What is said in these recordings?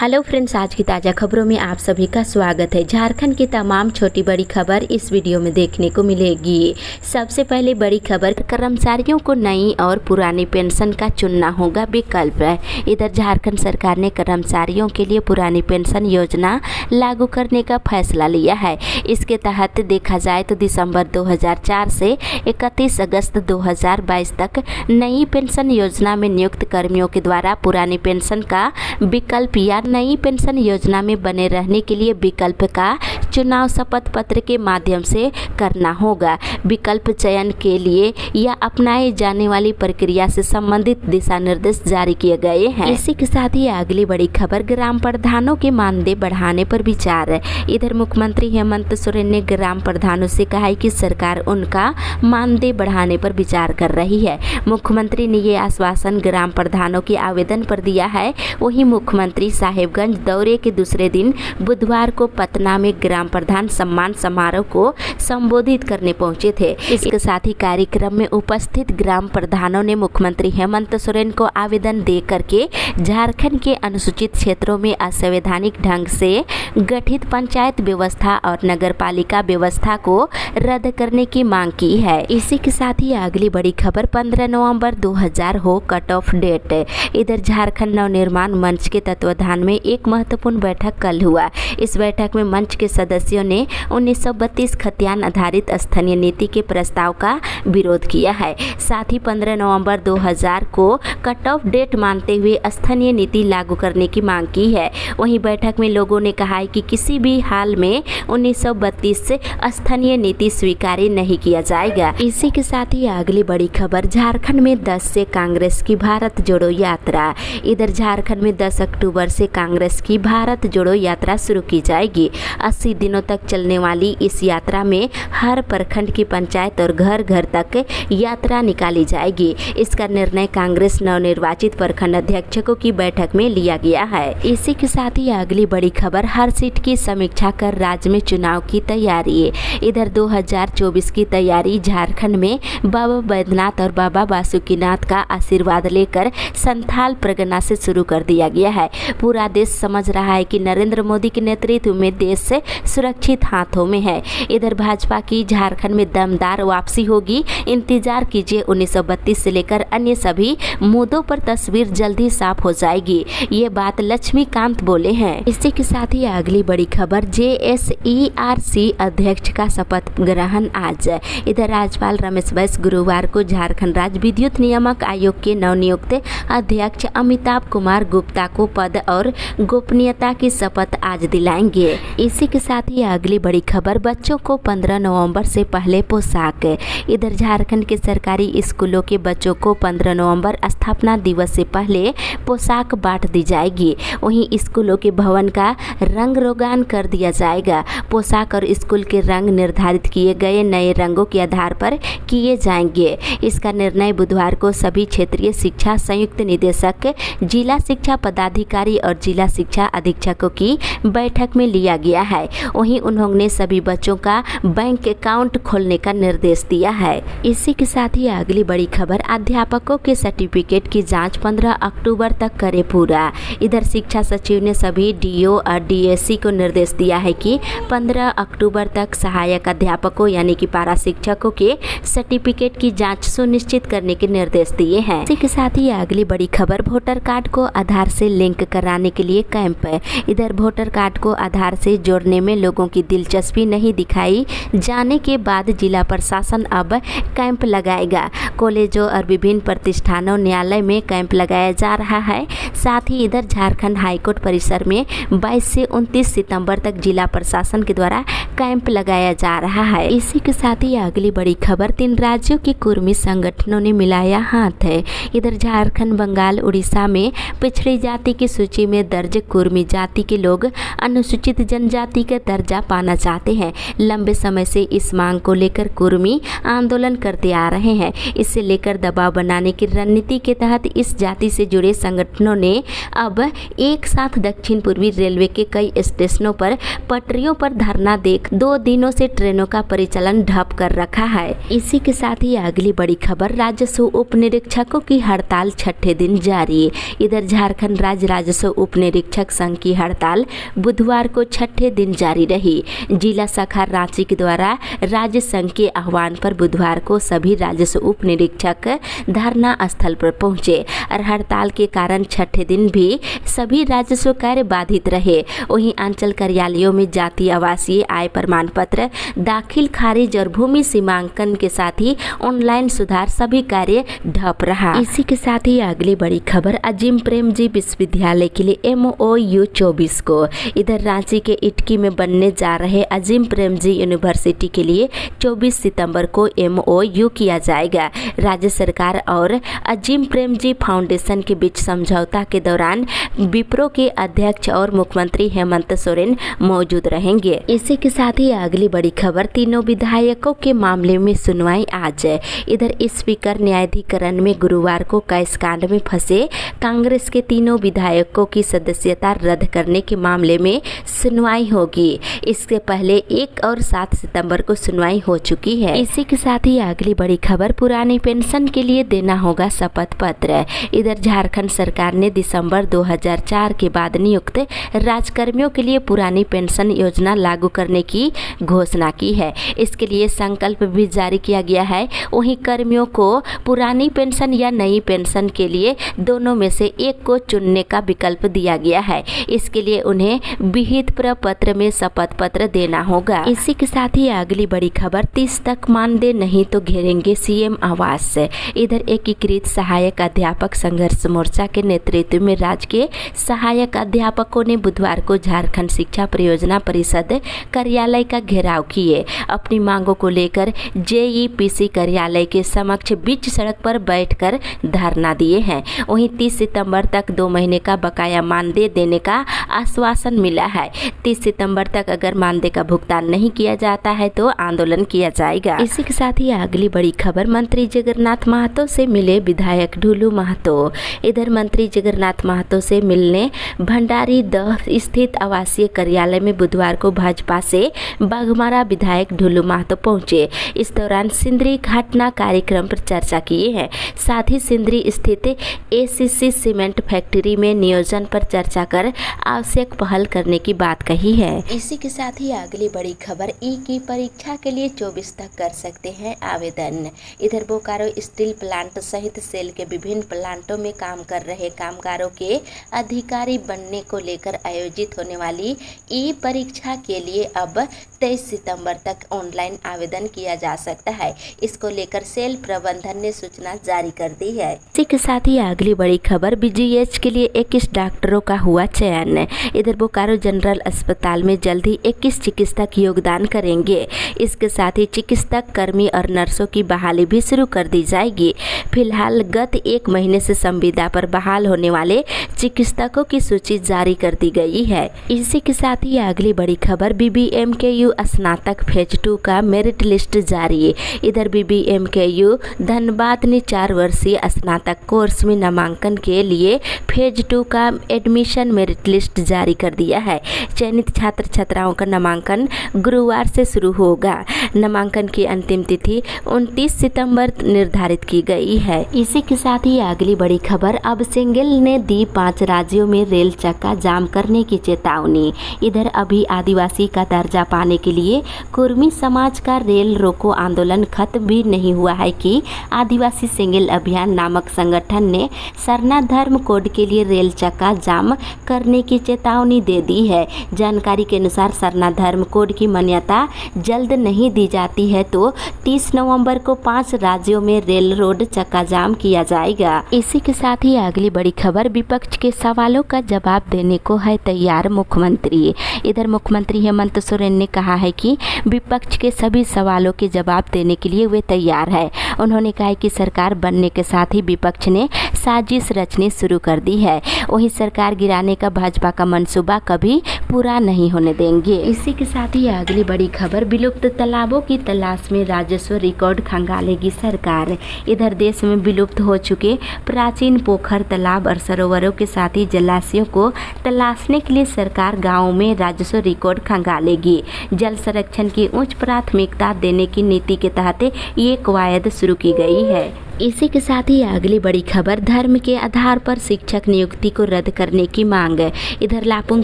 Hello friends, आज की ताज़ा खबरों में आप सभी का स्वागत है। झारखंड की तमाम छोटी बड़ी खबर इस वीडियो में देखने को मिलेगी। सबसे पहले बड़ी खबर, कर्मचारियों को नई और पुरानी पेंशन का चुनना होगा विकल्प। इधर झारखंड सरकार ने कर्मचारियों के लिए पुरानी पेंशन योजना लागू करने का फैसला लिया है। इसके तहत देखा जाए तो दिसंबर 2004 से 31 अगस्त 2022 तक नई पेंशन योजना में नियुक्त कर्मियों के द्वारा पुरानी पेंशन का विकल्प या नई पेंशन योजना में बने रहने के लिए विकल्प का चुनाव शपथ पत्र के माध्यम से करना होगा। विकल्प चयन के लिए या अपनाए जाने वाली प्रक्रिया से संबंधित दिशा निर्देश जारी किए गए हैं। इसी के साथ ही अगली बड़ी खबर, ग्राम प्रधानों के मानदेय बढ़ाने पर विचार। इधर मुख्यमंत्री हेमंत सोरेन ने ग्राम प्रधानों से कहा है कि सरकार उनका मानदेय बढ़ाने पर विचार कर रही है। मुख्यमंत्री ने ये आश्वासन ग्राम प्रधानों के आवेदन पर दिया है। वहीं मुख्यमंत्री साहेबगंज दौरे के दूसरे दिन बुधवार को पटना में ग्राम प्रधान सम्मान समारोह को संबोधित करने पहुंचे थे। इसके साथ ही कार्यक्रम में उपस्थित ग्राम प्रधानों ने मुख्यमंत्री हेमंत सोरेन को आवेदन दे करके झारखंड के अनुसूचित क्षेत्रों में असंवैधानिक ढंग से गठित पंचायत व्यवस्था और नगरपालिका व्यवस्था को रद्द करने की मांग की है। इसी के साथ ही अगली बड़ी खबर, 15 नवंबर 2000 हो कट ऑफ डेट। इधर झारखंड नवनिर्माण मंच के तत्वाधान में एक महत्वपूर्ण बैठक कल हुआ। इस बैठक में मंच के सदस्यों ने 1932 खतियान आधारित स्थानीय नीति के प्रस्ताव का विरोध किया है। साथ ही 15 नवंबर 2000 को कट ऑफ डेट मानते हुए स्थानीय नीति लागू करने की मांग की है। वहीं बैठक में लोगों ने कहा है कि किसी भी हाल में 1932 से स्थानीय नीति स्वीकार नहीं किया जाएगा। इसी के साथ ही अगली बड़ी खबर, झारखंड में 10 से कांग्रेस की भारत जोड़ो यात्रा। इधर झारखंड में 10 अक्टूबर से कांग्रेस की भारत जोड़ो यात्रा शुरू की जाएगी। 80 दिनों तक चलने वाली इस यात्रा में हर प्रखंड की पंचायत और घर घर तक यात्रा निकाली जाएगी। इसका निर्णय कांग्रेस नवनिर्वाचित प्रखंड अध्यक्षों की बैठक में लिया गया है। इसी के साथ ही अगली बड़ी खबर, हर सीट की समीक्षा कर राज्य में चुनाव की तैयारी। इधर 2024 की तैयारी झारखंड में बाबा बैद्यनाथ और बाबा बासुकीनाथ का आशीर्वाद लेकर संथाल परगना से शुरू कर दिया गया है। पूरा देश समझ रहा है कि नरेंद्र मोदी के नेतृत्व में देश से सुरक्षित हाथों में है। इधर भाजपा की झारखंड में दमदार वापसी होगी। इंतजार कीजिए, 1932 से लेकर अन्य सभी मुद्दों पर तस्वीर जल्दी साफ हो जाएगी। ये बात लक्ष्मीकांत बोले हैं। इसी के साथ ही अगली बड़ी खबर, JSERC अध्यक्ष का शपथ ग्रहण आज। इधर राज्यपाल रमेश बैस गुरुवार को झारखंड राज्य विद्युत नियामक आयोग के नवनियुक्त अध्यक्ष अमिताभ कुमार गुप्ता को पद और गोपनीयता की शपथ आज दिलाएंगे। इसी के साथ ही अगली बड़ी खबर, बच्चों को 15 नवंबर से पहले पोशाक। इधर झारखंड के सरकारी स्कूलों के बच्चों को 15 नवंबर स्थापना दिवस से पहले पोशाक बांट दी जाएगी। वहीं स्कूलों के भवन का रंग रोगान कर दिया जाएगा। पोशाक और स्कूल के रंग निर्धारित किए गए नए रंगों के आधार पर किए जाएंगे। इसका निर्णय बुधवार को सभी क्षेत्रीय शिक्षा संयुक्त निदेशक, जिला शिक्षा पदाधिकारी और जिला शिक्षा अधीक्षकों की बैठक में लिया गया है। वहीं उन्होंने सभी बच्चों का बैंक अकाउंट खोलने का निर्देश दिया है। इसी के साथ ही अगली बड़ी खबर, अध्यापकों के सर्टिफिकेट की जांच 15 अक्टूबर तक करे पूरा। इधर शिक्षा सचिव ने सभी DO और DSC को निर्देश दिया है कि 15 अक्टूबर तक सहायक अध्यापकों यानी कि पारा शिक्षकों के सर्टिफिकेट की जाँच सुनिश्चित करने के निर्देश दिए हैं। इसी के साथ ही अगली बड़ी खबर, वोटर कार्ड को आधार से लिंक कराने के लिए कैंप। इधर वोटर कार्ड को आधार से जोड़ने में लोगों की दिलचस्पी नहीं दिखाई जाने के बाद जिला प्रशासन अब कैंप लगाएगा। कॉलेजों और विभिन्न प्रतिष्ठानों न्यायालय में कैंप लगाया जा रहा है। साथ ही इधर झारखंड हाईकोर्ट परिसर में 22 से 29 सितंबर तक जिला प्रशासन के द्वारा कैंप लगाया जा रहा है। इसी के साथ ही अगली बड़ी खबर, 3 राज्यों के कुर्मी संगठनों ने मिलाया हाथ है। इधर झारखंड, बंगाल, उड़ीसा में पिछड़ी जाति की सूची में दर्ज कुर्मी जाति के लोग अनुसूचित जनजाति के दर्जा पाना चाहते हैं। लंबे समय से इस मांग को लेकर कुर्मी आंदोलन करते आ रहे हैं। इसे लेकर दबाव बनाने की रणनीति के तहत इस जाति से जुड़े संगठनों ने अब एक साथ दक्षिण पूर्वी रेलवे के कई स्टेशनों पर पटरियों पर धरना देकर 2 दिनों से ट्रेनों का परिचालन ठप कर रखा है। इसी के साथ ही अगली बड़ी खबर, राजस्व उप निरीक्षकों की हड़ताल छठे दिन जारी। इधर झारखंड राज्य राजस्व उप निरीक्षक संघ की हड़ताल बुधवार को छठे दिन जारी रही। जिला शाखा रांची के द्वारा राज्य संघ के आह्वान पर बुधवार को सभी राजस्व उप निरीक्षक धरना स्थल पर पहुंचे और हड़ताल के कारण छठे दिन भी सभी राजस्व कार्य बाधित रहे। वहीं अंचल कार्यालयों में जाति, आवासीय, आय प्रमाण पत्र दाखिल, खारिज और भूमि सीमांकन के साथ ही ऑनलाइन सुधार सभी कार्य ठप रहा। इसी के साथ ही अगली बड़ी खबर, अजीम प्रेमजी विश्वविद्यालय के लिए MOU 24 को। इधर रांची के इटकी में बनने जा रहे अजीम प्रेमजी यूनिवर्सिटी के लिए 24 सितंबर को MOU किया जाएगा। राज्य सरकार और अजीम प्रेमजी फाउंडेशन के बीच समझौता के दौरान विप्रो के अध्यक्ष और मुख्यमंत्री हेमंत सोरेन मौजूद रहेंगे। इसी के साथ ही अगली बड़ी खबर, तीनों विधायकों के मामले में सुनवाई आज। इधर स्पीकर न्यायाधिकरण में गुरुवार को कैश कांड में फंसे कांग्रेस के तीनों विधायकों की सदस्यता रद्द करने के मामले में सुनवाई होगी। इससे पहले 1 और 7 सितंबर को सुनवाई हो चुकी है। इसी के साथ ही अगली बड़ी खबर, पुरानी पेंशन के लिए देना होगा शपथ पत्र। इधर झारखंड सरकार ने दिसंबर 2004 के बाद नियुक्त राजकर्मियों के लिए पुरानी पेंशन योजना लागू करने की घोषणा की है। इसके लिए संकल्प भी जारी किया गया है। वहीं कर्मियों को पुरानी पेंशन या नई पेंशन के लिए दोनों में से एक को चुनने का विकल्प दिया गया है। इसके लिए उन्हें विहित प्रपत्र में शपथ पत्र देना होगा। इसी के साथ ही अगली बड़ी खबर, 30 तक मानदेय नहीं तो घेरेंगे CM आवास। इधर एकीकृत सहायक अध्यापक संघर्ष मोर्चा के नेतृत्व में राज्य के सहायक अध्यापकों ने बुधवार को झारखंड शिक्षा परियोजना परिषद कार्यालय का घेराव किए। अपनी मांगों को लेकर JEPC कार्यालय के समक्ष बीच सड़क पर बैठकर धरना दिए हैं। वहीं 30 सितंबर तक 2 महीने का बकाया मानदेय देने का आश्वासन मिला है। 30 सितंबर तक अगर मानदेय का भुगतान नहीं किया जाता है तो आंदोलन किया जाएगा। इसी के साथ ही अगली बड़ी खबर, मंत्री जगन्नाथ महतो से मिले विधायक ढुलू महतो। इधर मंत्री जगन्नाथ महतो से मिलने भंडारी दह स्थित आवासीय कार्यालय में बुधवार को भाजपा से बाघमारा विधायक ढुलू महतो पहुंचे। इस दौरान सिंदरी घटना कार्यक्रम पर चर्चा किए हैं। साथ ही सिंदरी स्थित ACC सीमेंट फैक्ट्री में नियोजन पर चर्चा कर आवश्यक पहल करने की बात कही है। इसी के साथ ही अगली बड़ी खबर, ई की परीक्षा के लिए 24 तक कर सकते हैं आवेदन। इधर बोकारो स्टील प्लांट सहित सेल के विभिन्न प्लांटों में काम कर रहे कामगारों के अधिकारी बनने को लेकर आयोजित होने वाली ई परीक्षा के लिए अब 23 सितंबर तक ऑनलाइन आवेदन किया जा सकता है। इसको लेकर सेल प्रबंधन ने सूचना जारी कर दी है। इसी के साथ ही अगली बड़ी खबर, BGH के लिए 21 डॉक्टरों का हुआ चयन। इधर बोकारो जनरल अस्पताल में जल्द ही 21 चिकित्सक योगदान करेंगे। इसके साथ ही चिकित्सक कर्मी और नर्सों की बहाली भी शुरू कर दी जाएगी। फिलहाल गत 1 महीने से संविदा पर बहाल होने वाले चिकित्सकों की सूची जारी कर दी गई है। इसी के साथ ही अगली बड़ी खबर, BBMKU स्नातक फेज 2 का मेरिट लिस्ट जारी। इधर BBMKU धनबाद ने 4 वर्षीय स्नातक कोर्स में नामांकन के लिए फेज 2 का एडमिशन मेरिट लिस्ट जारी कर दिया है। चयनित छात्र छात्राओं का नामांकन गुरुवार से शुरू होगा। नामांकन की अंतिम तिथि 29 सितंबर निर्धारित की गई है। इसी के साथ ही अगली बड़ी खबर, अब सिंगल ने दी 5 राज्यों में रेल चक्का जाम करने की चेतावनी। इधर अभी आदिवासी का दर्जा पाने के लिए कुर्मी समाज का रेल रोको आंदोलन खत्म भी नहीं हुआ है कि आदिवासी सिंगल अभियान नामक संगठन ने सरना धर्म कोड के लिए रेल चक्का जाम करने की चेतावनी दे दी है। जानकारी के अनुसार सरना धर्म कोड की मान्यता जल्द नहीं दी जाती है तो 30 नवंबर को 5 राज्यों में रेल रोड चक्का जाम किया जाएगा। इसी के साथ ही अगली बड़ी खबर, विपक्ष के सवालों का जवाब देने को है तैयार मुख्यमंत्री। इधर मुख्यमंत्री हेमंत सोरेन ने कहा है कि विपक्ष के सभी सवालों के जवाब देने के लिए वे तैयार है। उन्होंने कहा कि सरकार बनने के साथ ही विपक्ष ने साजिश रचने शुरू कर दी है। वहीं सरकार गिराने का भाजपा का मंसूबा कभी पूरा नहीं होने देंगे। इसी के साथ ही अगली बड़ी खबर, विलुप्त तालाबों की तलाश में राजस्व रिकॉर्ड खंगालेगी सरकार। इधर देश में विलुप्त हो चुके प्राचीन पोखर, तालाब और सरोवरों के साथ ही जलाशयों को तलाशने के लिए सरकार गाँवों में राजस्व रिकॉर्ड खंगालेगी। जल संरक्षण की उच्च प्राथमिकता देने की नीति के तहत ये कवायद शुरू की गई है। इसी के साथ ही अगली बड़ी खबर, धर्म के आधार पर शिक्षक नियुक्ति को रद्द करने की मांग। इधर लापुंग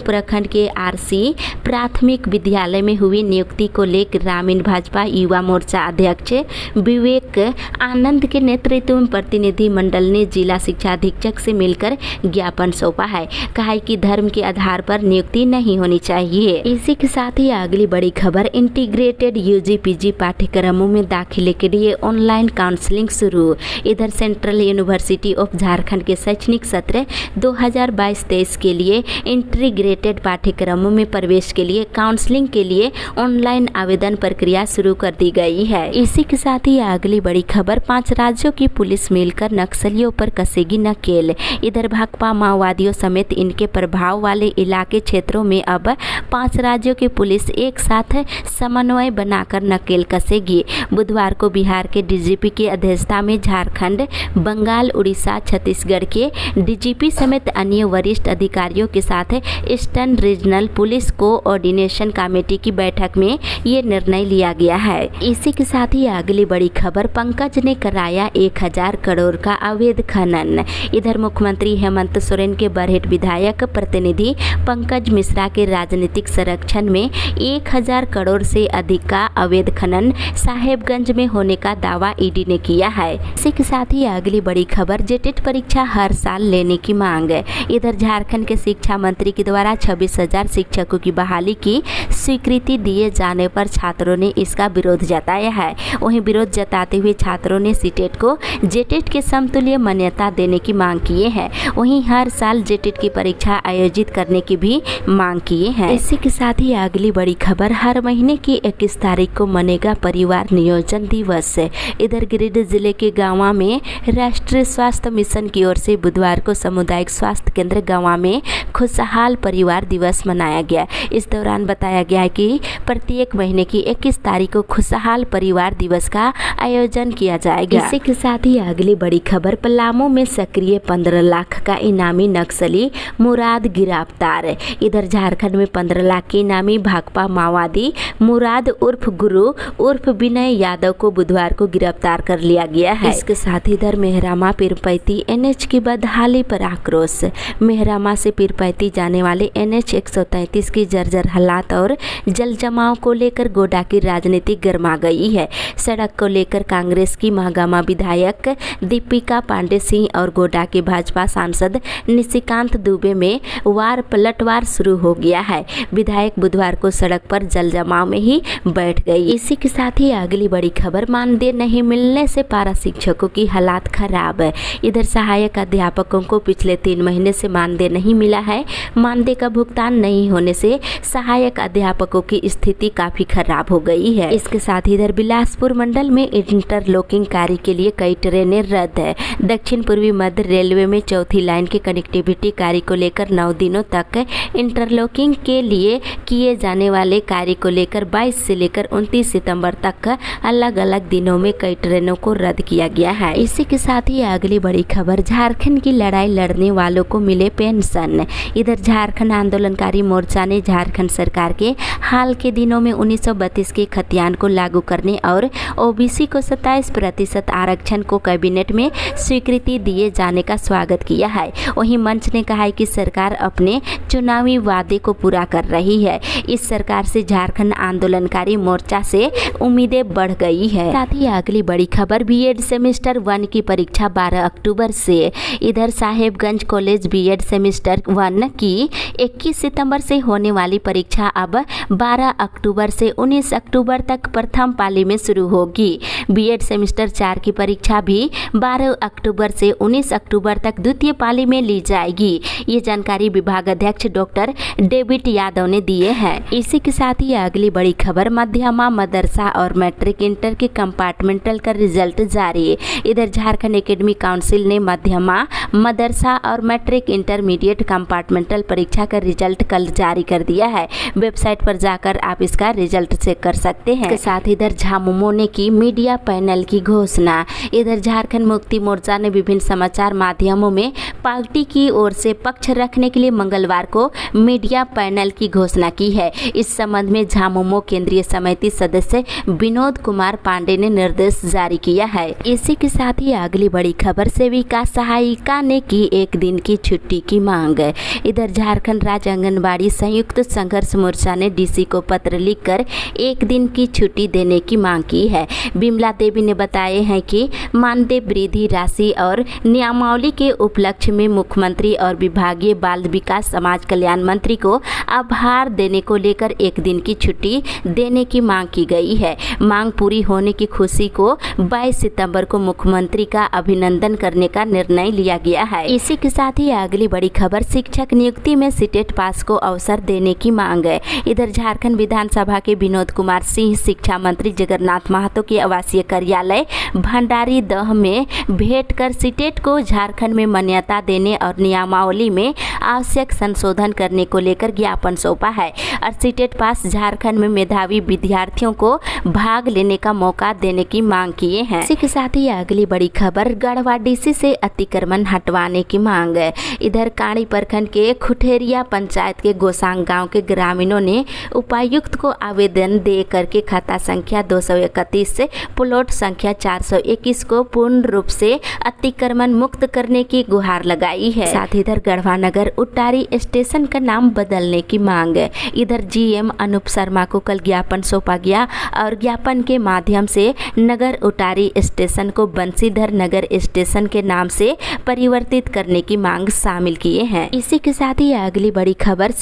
प्रखंड के आरसी प्राथमिक विद्यालय में हुई नियुक्ति को लेकर ग्रामीण भाजपा युवा मोर्चा अध्यक्ष विवेक आनंद के नेतृत्व में प्रतिनिधि मंडल ने जिला शिक्षा अधीक्षक से मिलकर ज्ञापन सौंपा है। कहा है कि धर्म के आधार पर नियुक्ति नहीं होनी चाहिए। इसी के साथ ही अगली बड़ी खबर, इंटीग्रेटेड यूजी पीजी पाठ्यक्रमों में दाखिले के लिए ऑनलाइन काउंसलिंग शुरू। इधर सेंट्रल यूनिवर्सिटी ऑफ झारखंड के शैक्षणिक सत्र 2022-23 के लिए इंटीग्रेटेड पाठ्यक्रमों में प्रवेश के लिए काउंसलिंग के लिए ऑनलाइन आवेदन प्रक्रिया शुरू कर दी गई है। इसी के साथ ही अगली बड़ी खबर, 5 राज्यों की पुलिस मिलकर नक्सलियों पर कसेगी नकेल। इधर भाकपा माओवादियों समेत इनके प्रभाव वाले इलाके क्षेत्रों में अब 5 राज्यों की पुलिस एक साथ समन्वय बनाकर नकेल कसेगी। बुधवार को बिहार के डीजीपी की अध्यक्षता में झारखंड, बंगाल, उड़ीसा, छत्तीसगढ़ के डीजीपी समेत अन्य वरिष्ठ अधिकारियों के साथ eastern regional police coordination committee की बैठक में ये निर्णय लिया गया है। इसी के साथ ही अगली बड़ी खबर, पंकज ने कराया 1000 करोड़ का अवैध खनन। इधर मुख्यमंत्री हेमंत सोरेन के बरहेट विधायक प्रतिनिधि पंकज मिश्रा के राजनीतिक संरक्षण में 1000 करोड़ से अधिक का अवैध खनन साहेबगंज में होने का दावा ईडी ने किया है। इसी के साथ ही अगली बड़ी खबर, जेटेट परीक्षा हर साल लेने की मांग। इधर झारखंड के शिक्षा मंत्री के द्वारा 26,000 शिक्षकों की बहाली की स्वीकृति दिए जाने पर छात्रों ने इसका विरोध जताया है। वहीं विरोध जताते हुए छात्रों ने सीटेट को जेटेट के समतुल्य मान्यता देने की मांग किए हैं। वहीं हर साल जेटेट की परीक्षा आयोजित करने की भी मांग किए हैं। इसी के साथ ही अगली बड़ी खबर, हर महीने की 21 तारीख को मनेगा परिवार नियोजन दिवस। इधर गिरिडीह जिले के गांवा में राष्ट्रीय स्वास्थ्य मिशन की ओर से बुधवार को सामुदायिक स्वास्थ्य केंद्र गांवा में खुशहाल परिवार दिवस मनाया गया। इस दौरान बताया गया है कि प्रत्येक महीने की 21 तारीख को खुशहाल परिवार दिवस का आयोजन किया जाएगा। इसी के साथ ही अगली बड़ी खबर, पलामू में सक्रिय 15 लाख का इनामी नक्सली मुराद गिरफ्तार। इधर झारखंड में 15 लाख के इनामी भाकपा माओवादी मुराद उर्फ गुरु उर्फ विनय यादव को बुधवार को गिरफ्तार कर लिया गया है। इसके साथ ही इधर मेहरामा पीरपैती एनएच की बदहाली पर आक्रोश। मेहरामा से पीरपैती जाने वाले एनएच 133 की जर्जर हालात और जल जमाव को लेकर गोड्डा की राजनीति गर्मा गई है। सड़क को लेकर कांग्रेस की महागामा विधायक दीपिका पांडे सिंह और गोड्डा के भाजपा सांसद निशिकांत दुबे में वार पलटवार शुरू हो गया है। विधायक बुधवार को सड़क पर जल जमाव में ही बैठ गई। इसी के साथ ही अगली बड़ी खबर, मानदेय नहीं मिलने से पारा शिक्षकों की हालात खराब। इधर सहायक अध्यापकों को पिछले 3 महीने से मानदेय नहीं मिला है। मानदेय का भुगतान नहीं होने से सहायक अध्यापकों की स्थिति काफी खराब हो गई है। इसके साथ ही इधर बिलासपुर मंडल में इंटरलॉकिंग कार्य के लिए कई ट्रेनें रद्द है। दक्षिण पूर्वी मध्य रेलवे में चौथी लाइन के कनेक्टिविटी कार्य को लेकर 9 दिनों तक इंटरलॉकिंग के लिए किए जाने वाले कार्य को लेकर 22 से लेकर 29 सितंबर तक अलग अलग दिनों में कई ट्रेनों को रद्द किया गया है। इसी के साथ ही अगली बड़ी खबर, झारखंड की लड़ाई लड़ने वालों को मिले पेंशन। इधर झारखंड आंदोलनकारी मोर्चा ने झारखंड सरकार के हाल के दिनों में 1932 के खतियान को लागू करने और ओबीसी को 27% आरक्षण को कैबिनेट में स्वीकृति दिए जाने का स्वागत किया है। वहीं मंच ने कहा है कि सरकार अपने चुनावी वादे को पूरा कर रही है। इस सरकार से झारखंड आंदोलनकारी मोर्चा से उम्मीदें बढ़ गई है। साथ ही अगली बड़ी खबर, बीएड सेमेस्टर 1 की परीक्षा 12 अक्टूबर से। इधर साहेबगंज कॉलेज बीएड सेमेस्टर 1 की 21 सितंबर से होने वाली परीक्षा अब 12 अक्टूबर से 19 अक्टूबर तक प्रथम पाली में शुरू होगी। बीएड सेमेस्टर 4 की परीक्षा भी 12 अक्टूबर से 19 अक्टूबर तक द्वितीय पाली में ली जाएगी। ये जानकारी विभाग अध्यक्ष डॉक्टर डेविड यादव ने दिए हैं। इसी के साथ ही अगली बड़ी खबर, मध्यमा मदरसा और मैट्रिक इंटर के कंपार्टमेंटल का रिजल्ट जारी। इधर झारखंड एकेडमिक काउंसिल ने मध्यमा, मदरसा और मैट्रिक इंटरमीडिएट कंपार्टमेंटल परीक्षा का रिजल्ट कल जारी कर दिया है। वेबसाइट पर जाकर आप इसका रिजल्ट चेक कर सकते हैं। इसके साथ इधर झामुमो ने की मीडिया पैनल की घोषणा। इधर झारखंड मुक्ति मोर्चा ने विभिन्न समाचार माध्यमों में पार्टी की ओर से पक्ष रखने के लिए मंगलवार को मीडिया पैनल की घोषणा की है। इस संबंध में झामुमो केंद्रीय समिति सदस्य विनोद कुमार पांडे ने निर्देश जारी किया है। इसी के साथ ही अगली बड़ी खबर, सेविका सहायिका ने की एक दिन की छुट्टी की मांग। इधर झारखंड राज्य आंगनबाड़ी संयुक्त संघर्ष मोर्चा ने डीसी को पत्र लिखकर एक दिन की छुट्टी देने की मांग की है। बिमला देवी ने बताए हैं कि मानदेय वृद्धि राशि और नियमावली के उपलक्ष्य में मुख्यमंत्री और विभागीय बाल विकास समाज कल्याण मंत्री को आभार देने को लेकर एक दिन की छुट्टी देने की मांग की गई है। मांग पूरी होने की खुशी को 22 सितंबर को मुख्यमंत्री का अभिनंदन करने का निर्णय लिया गया है। इसी के साथ ही अगली बड़ी खबर, शिक्षक नियुक्ति में सीटेट पास को अवसर देने की मांग है। इधर झारखंड विधानसभा के विनोद कुमार सिंह शिक्षा मंत्री जगन्नाथ महतो के आवासीय कार्यालय भंडारी दह में भेंट कर सीटेट को झारखंड में मान्यता देने और नियमावली में आवश्यक संशोधन करने को लेकर ज्ञापन सौंपा है और सीटेट पास झारखंड में मेधावी विद्यार्थियों को भाग लेने का मौका देने की मांग किए हैं। इसी के साथ ही अगली बड़ी खबर, गढ़वा डीसी से अतिक्रमण हटवाने की मांग है। इधर कांडी प्रखंड के खुठेरिया पंचायत के गोसांग गांव के ग्रामीणों ने उपायुक्त को आवेदन दे करके खाता संख्या 231 से प्लॉट संख्या 421 को पूर्ण रूप से अतिक्रमण मुक्त करने की गुहार लगाई है। साथ ही इधर गढ़वा नगर उटारी स्टेशन का नाम बदलने की मांग है। इधर जीएम अनूप शर्मा को कल ज्ञापन सौंपा गया और ज्ञापन के माध्यम से नगर उटारी स्टेशन को बंसीधर नगर स्टेशन के नाम से परिवर्तित करने की मांग शामिल किए हैं। इसी के साथ ही अगली बड़ी खबर,